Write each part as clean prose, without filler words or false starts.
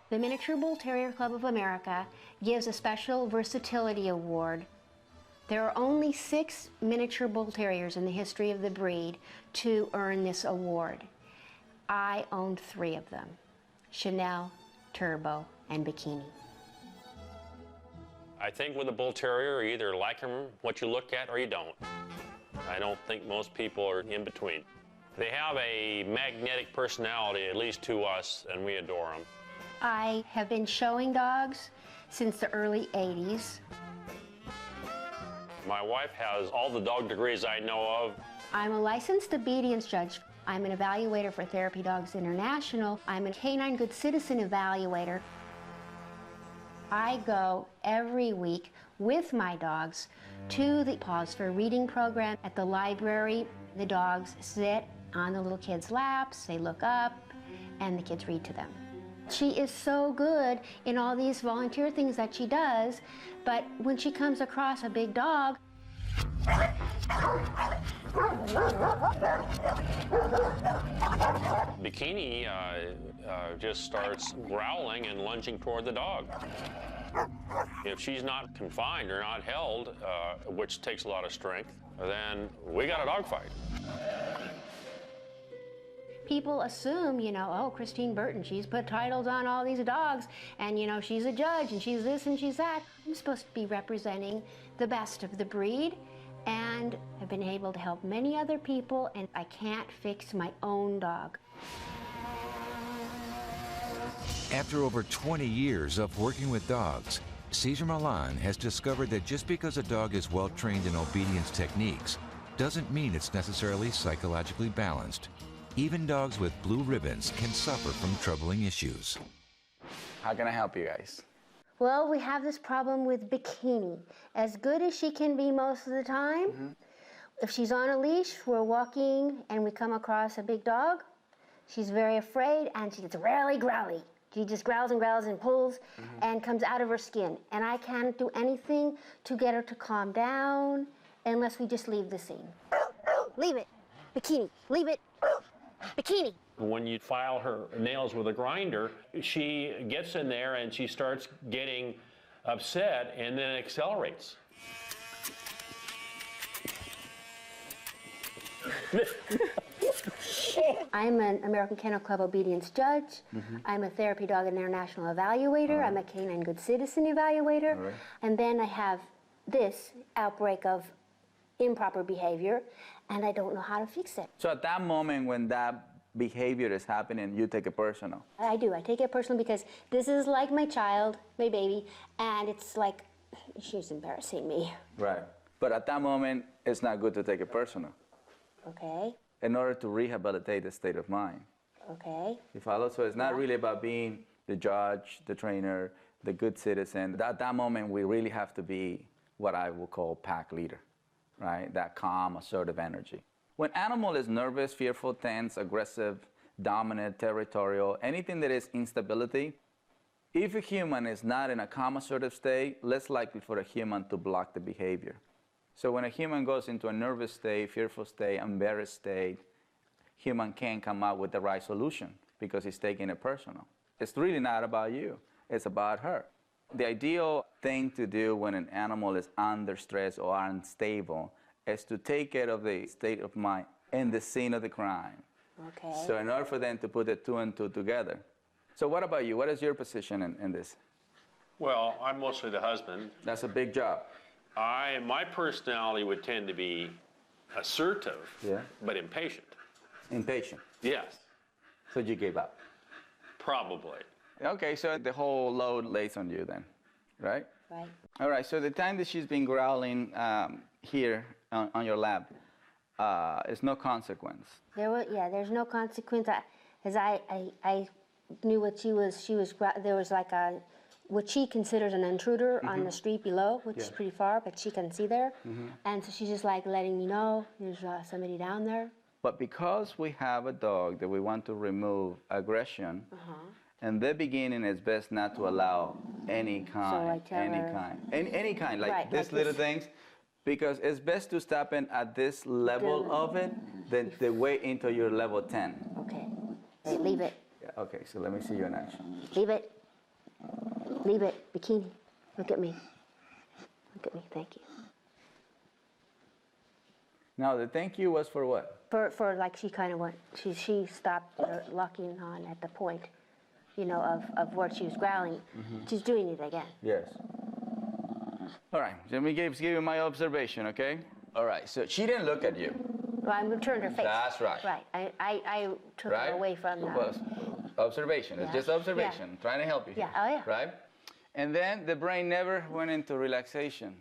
The Miniature Bull Terrier Club of America gives a special versatility award. There are only 6 miniature bull terriers in the history of the breed to earn this award. I owned 3 of them: Chanel, Turbo, and Bikini. I think with a bull terrier, you either like them, what you look at, or you don't. I don't think most people are in between. They have a magnetic personality, at least to us, and we adore them. I have been showing dogs since the early 80s. My wife has all the dog degrees I know of. I'm a licensed obedience judge. I'm an evaluator for Therapy Dogs International. I'm a Canine Good Citizen evaluator. I go every week with my dogs to the Pause for Reading program at the library. The dogs sit on the little kids' laps, they look up, and the kids read to them. She is so good in all these volunteer things that she does, but when she comes across a big dog, Bikini just starts growling and lunging toward the dog. If she's not confined or not held, which takes a lot of strength, then we got a dog fight. people assume, you know, oh, Christine Burton, she's put titles on all these dogs, and, you know, she's a judge, and she's this and she's that. I'm supposed to be representing the best of the breed, and I've been able to help many other people, and I can't fix my own dog. After over 20 years of working with dogs, Cesar Millan has discovered that just because a dog is well-trained in obedience techniques doesn't mean it's necessarily psychologically balanced. Even dogs with blue ribbons can suffer from troubling issues. How can I help you guys? Well, we have this problem with Bikini. As good as she can be most of the time, if she's on a leash, we're walking and we come across a big dog, she's very afraid and she gets really growly. She just growls and pulls and comes out of her skin. And I can't do anything to get her to calm down unless we just leave the scene. Leave it. Bikini. Leave it. Bikini. When you file her nails with a grinder, she gets in there and she starts getting upset and then accelerates. I'm an American Kennel Club obedience judge. I'm a Therapy Dog International evaluator. I'm a Canine Good Citizen evaluator. And then I have this outbreak of improper behavior, and I don't know how to fix it. So at that moment when that behavior is happening, you take it personal? I do. I take it personal because this is like my child, my baby, and it's like she's embarrassing me. Right. But at that moment, it's not good to take it personal. Okay. In order to rehabilitate the state of mind. Okay. You follow? So it's not really about being the judge, the trainer, the good citizen. At that moment, we really have to be what I will call pack leader, right? That calm, assertive energy. When animal is nervous, fearful, tense, aggressive, dominant, territorial, anything that is instability, if a human is not in a calm, assertive state, less likely for a human to block the behavior. So when a human goes into a nervous state, fearful state, embarrassed state, human can't come up with the right solution because he's taking it personal. It's really not about you, it's about her. The ideal thing to do when an animal is under stress or unstable is to take care of the state of mind in the scene of the crime. Okay. So in order for them to put the two and two together. So what about you? What is your position in this? Well, I'm mostly the husband. That's a big job. My personality would tend to be assertive, but impatient. Impatient? Yes. So you gave up? Probably. Okay, so the whole load lays on you then, right? Right. All right, so the time that she's been growling here on your lap, is no consequence. There's no consequence. As I knew what she was, there was like what she considers an intruder on the street below, which is pretty far, but she can see there. And so she's just like letting me know there's somebody down there. But because we have a dog that we want to remove aggression, in the beginning it's best not to allow any kind, So I tell her, any kind, like right, these like little this. things, because it's best to stop in at this level of it than the way into your level 10. Okay. Hey, leave it. Yeah, okay, so let me see you in action. Leave it. Leave it. Bikini. Look at me. Look at me. Thank you. Now, the thank you was for what? For like she kind of went, she stopped locking on at the point, you know, of where she was growling. She's doing it again. Yes. All right, let me give you my observation, okay? All right, so she didn't look at you. Well, I turned her face. That's right. Right. I took her away from that. Well, observation. It's just observation. Yeah. Trying to help you. Yeah. Here, Oh, yeah. Right? And then the brain never went into relaxation.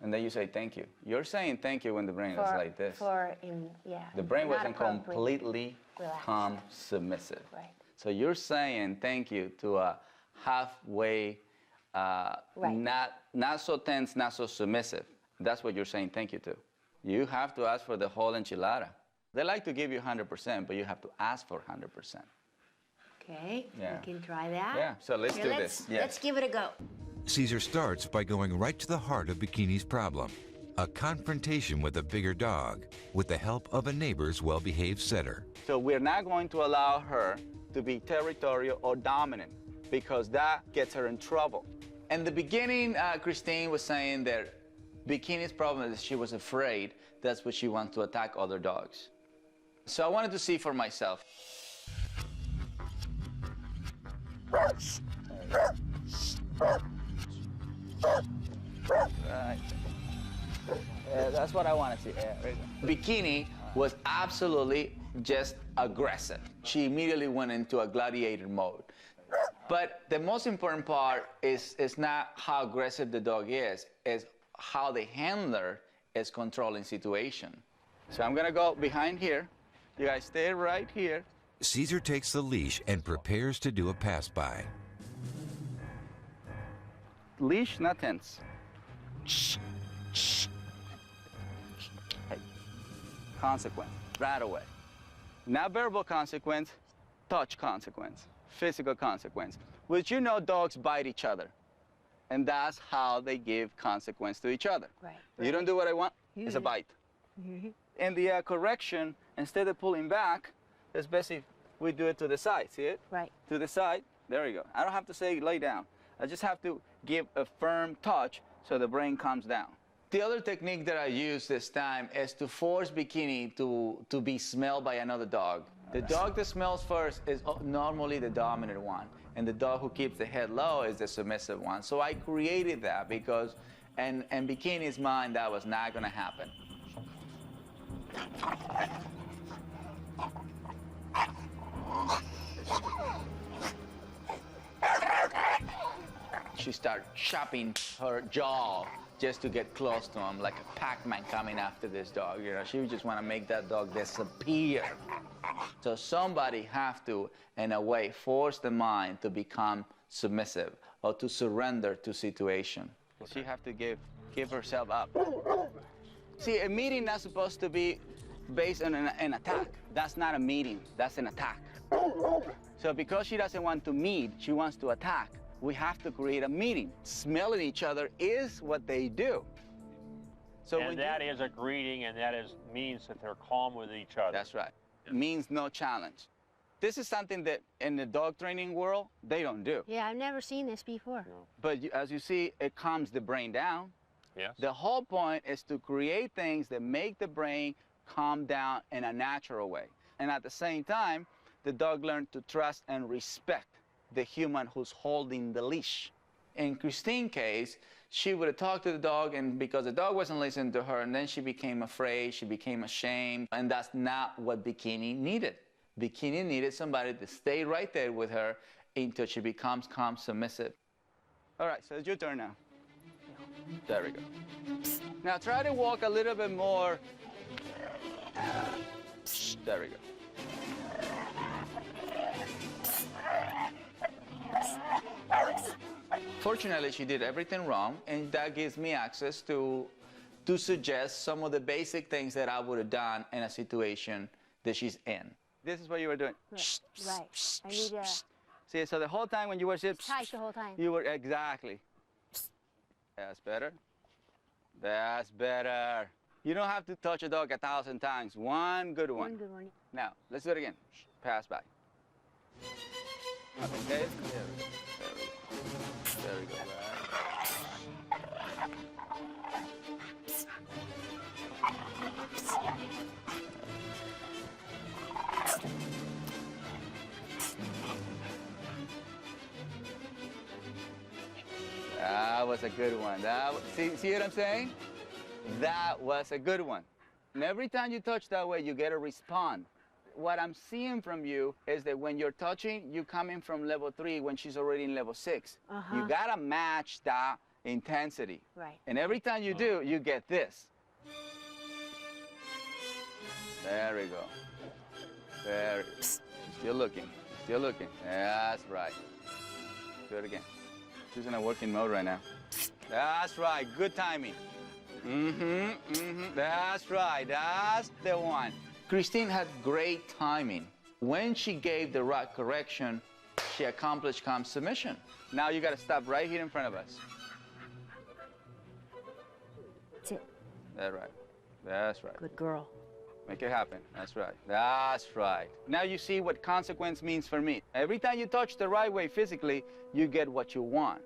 And then you say thank you. You're saying thank you when the brain is like this. The brain wasn't completely calm, submissive. Right. So you're saying thank you to a halfway, not so tense, not so submissive. That's what you're saying thank you to. You have to ask for the whole enchilada. They like to give you 100%, but you have to ask for 100%. Okay, Yeah. we can try that. Yeah, so let's do this. Yes. Let's give it a go. Cesar starts by going right to the heart of Bikini's problem, a confrontation with a bigger dog with the help of a neighbor's well-behaved setter. So we're not going to allow her to be territorial or dominant because that gets her in trouble. In the beginning, Christine was saying that Bikini's problem is she was afraid. That's what she wants to attack other dogs. So I wanted to see for myself. Right. That's what I want to see. Right. Bikini was absolutely just aggressive. She immediately went into a gladiator mode. But the most important part is not how aggressive the dog is how the handler is controlling situation. So I'm gonna go behind here. You guys stay right here. Cesar takes the leash and prepares to do a pass-by. Leash, not tense. Hey. Consequence, right away. Not verbal consequence, touch consequence, physical consequence, which you know dogs bite each other. And that's how they give consequence to each other. Right. You don't do what I want, it's a bite. And the correction, instead of pulling back, it's best if we do it to the side, see it? Right. To the side, there you go. I don't have to say lay down. I just have to give a firm touch so the brain comes down. The other technique that I use this time is to force Bikini to be smelled by another dog. The dog that smells first is normally the dominant one, and the dog who keeps the head low is the submissive one. So I created that because, in Bikini's mind, that was not gonna happen. She started chopping her jaw just to get close to him, like a Pac-Man coming after this dog. You know, she would just want to make that dog disappear. So somebody have to, in a way, force the mind to become submissive or to surrender to situation. She have to give herself up. See, a meeting not supposed to be based on an attack. That's not a meeting, that's an attack. So because she doesn't want to meet, she wants to attack, we have to create a meeting. Smelling each other is what they do. So and that is a greeting, and that means that they're calm with each other. That's right. It means no challenge. This is something that in the dog training world, they don't do. Yeah, I've never seen this before. No. But as you see, it calms the brain down. Yes. The whole point is to create things that make the brain calm down in a natural way. And at the same time, the dog learned to trust and respect the human who's holding the leash. In Christine's case, she would have talked to the dog, and because the dog wasn't listening to her, and then she became afraid, she became ashamed, and that's not what Bikini needed. Bikini needed somebody to stay right there with her until she becomes calm, submissive. All right, so it's your turn now. There we go. Now try to walk a little bit more. There we go. Fortunately, she did everything wrong, and that gives me access to suggest some of the basic things that I would have done in a situation that she's in. This is what you were doing. Right. Right. I need to... See, so the whole time when you were just... tight the whole time. You were, exactly. That's better. That's better. You don't have to touch a dog 1,000 times. One good one. One good one. Now, let's do it again. Pass by. Okay, there we go. There we go. That was a good one. See what I'm saying? That was a good one. And every time you touch that way, you get a response. What I'm seeing from you is that when you're touching, you're coming from level 3 when she's already in level 6. You gotta match that intensity. Right. And every time you do, you get this. There we go. There. Still looking. Still looking. That's right. Do it again. She's in a working mode right now. That's right. Good timing. That's right. That's the one. Christine had great timing. When she gave the right correction, she accomplished calm submission. Now you got to stop right here in front of us. That's it. That's right. That's right. Good girl. Make it happen. That's right. That's right. Now you see what consequence means for me. Every time you touch the right way physically, you get what you want.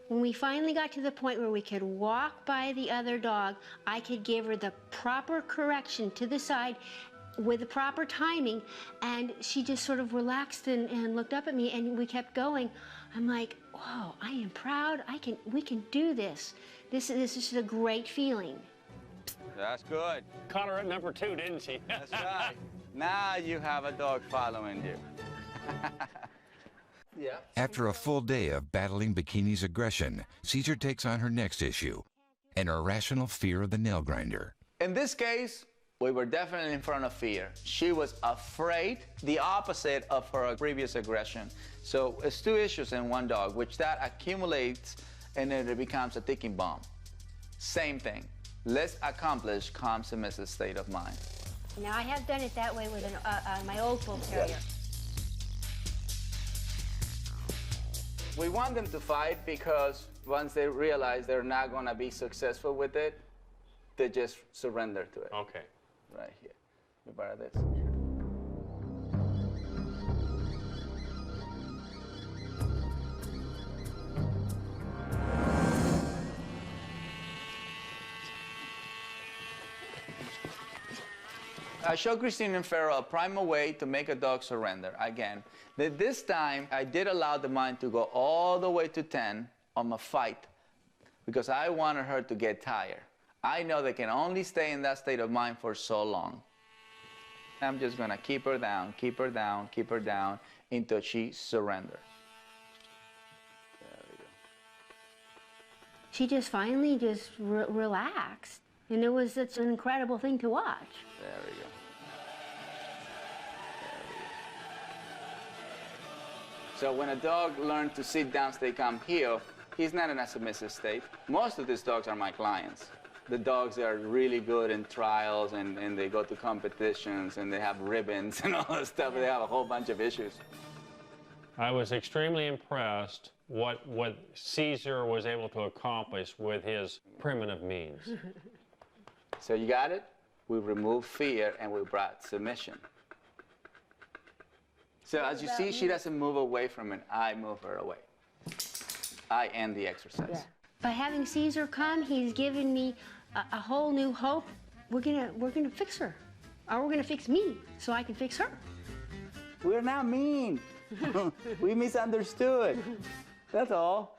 When we finally got to the point where we could walk by the other dog, I could give her the proper correction to the side with the proper timing, and she just sort of relaxed and looked up at me, and we kept going. I'm like, whoa, I am proud. We can do this. This is just a great feeling. That's good. Caught her at number 2, didn't she? That's right. Now you have a dog following you. Yeah. After a full day of battling Bikini's aggression, Cesar takes on her next issue, an irrational fear of the nail grinder. In this case, we were definitely in front of fear. She was afraid, the opposite of her previous aggression. So it's 2 issues in one dog, which that accumulates and then it becomes a ticking bomb. Same thing. Let's accomplish calm, submissive state of mind. Now, I have done it that way with my old Bull Terrier. We want them to fight because once they realize they're not going to be successful with it, they just surrender to it. Okay. Right here. We borrow this. I showed Christine and Farrell a primal way to make a dog surrender. Again, this time I did allow the mind to go all the way to 10 on a fight because I wanted her to get tired. I know they can only stay in that state of mind for so long. I'm just gonna keep her down, keep her down, keep her down until she surrenders. There we go. She just finally just relaxed. And it was such an incredible thing to watch. There we go. So when a dog learns to sit down, stay calm, heel, he's not in a submissive state. Most of these dogs are my clients. The dogs that are really good in trials and they go to competitions and they have ribbons and all that stuff. They have a whole bunch of issues. I was extremely impressed what Cesar was able to accomplish with his primitive means. So you got it? We removed fear and we brought submission. So as you see, she doesn't move away from it. I move her away. I end the exercise. Yeah. By having Cesar come, he's given me a whole new hope. We're gonna fix her, or we're gonna fix me so I can fix her. We're not mean. We misunderstood. That's all.